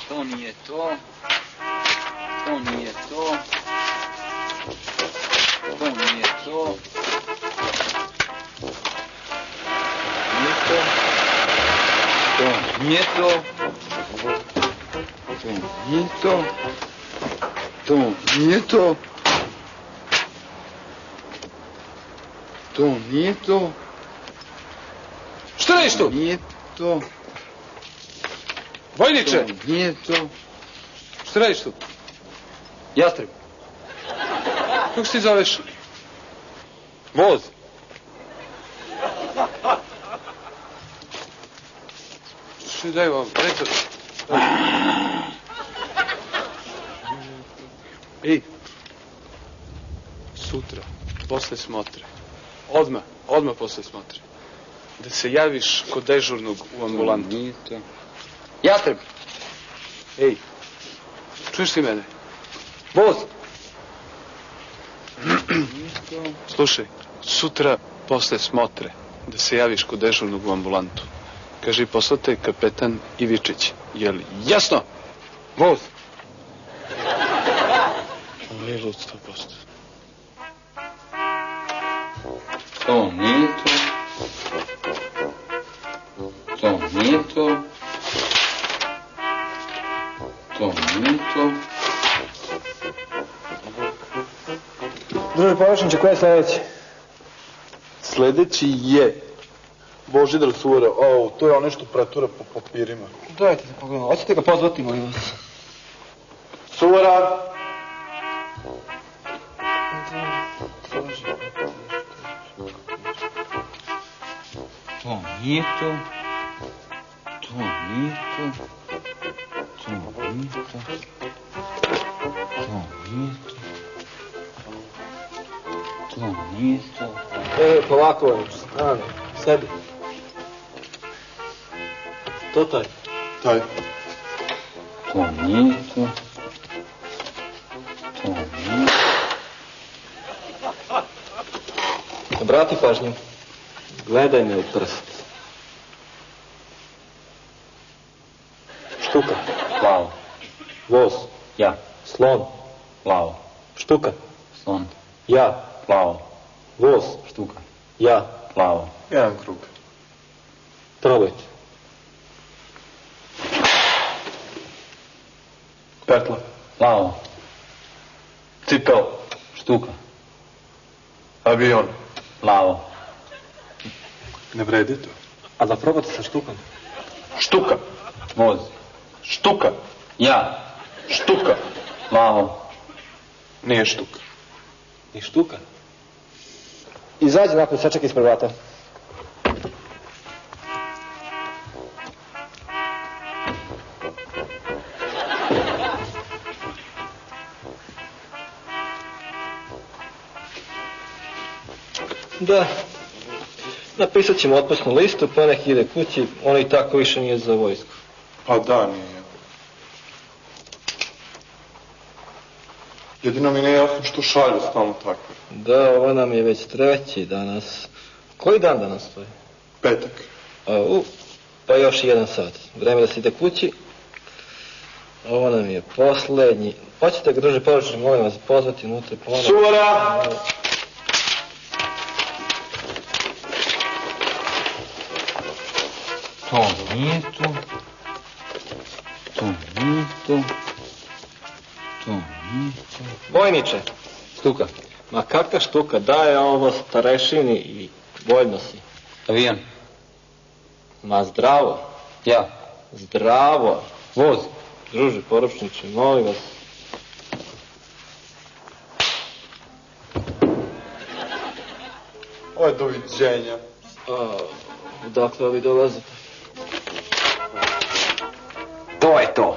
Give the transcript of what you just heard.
To nije to. To nije to. To nije to. Nije to. To nije to. To nije to. To nije to. Šta radiš tu? Nije to. Vojniče! To nije to. Šta radiš tu? Jastreb. Kako se ti zoveš? Voz. Što daj vam, eto. Ej, sutra, posle smotre, odmah posle smotre, da se javiš kod dežurnog u ambulantu. Nije to. Jastreb. Ej, čuješ ti mene? Voz. Slušaj, sutra posle smotre, da se javiš kod dežurnog u ambulantu. Kaži, poslao te kapetan Ivičić, je li jasno? Voz. On je lud 100%. To nije to. To nije to. To nije to. Druže površniče, ko je sledeći? Sledeći je Božidar Suvara. To je ono što pretura po papirima. Dajte da pogledamo. Hoćete ga pozvati, molim vas. Suvara! To nije to. To nije to. To nije to. To nije to. To nije to. Polako, stani, sedi. To taj. Taj. To nije to. To nije. Obrati pažnju. Gledaj me u prst. Štuka. Plavo. Voz. Ja. Slon. Plavo. Štuka. Slon. Ja. Plavo. Voz. Štuka. Ja. Plavo. Jedan krug. Probajte. Petla. Plavo. Cipel. Štuka. Avion. Plavo. Ne vredi to. A da probate sa štukom? Štuka. Voz. Štuka. Ja. Štuka. Plavo. Nije štuka. I štuka? Izađi napred, sačekaj ispred vrata. Da, napisat ćemo otpusnu listu, pa nek ide kući, on i tako više nije za vojsku. Pa da, nije. Jedino mi nije jasno što šalju stalno takve. Da, ovo nam je već treći danas. Koji dan danas stoji? Petak. Pa još 1 sat. Vreme da se ide kući. Ovo nam je poslednji. Hoćete ga, druže površine, molim vas, pozvati unutra. Suvara! To nije to. To nije to. To nije to. Vojniče. Štuka. Ma kakva štuka, daje ovo starešini i voljno si. Avion. Ma zdravo. Ja. Zdravo. Voz. Druže poručniče, molim vas. Ovo je doviđenja. Odakle ovi dolazite? To je to.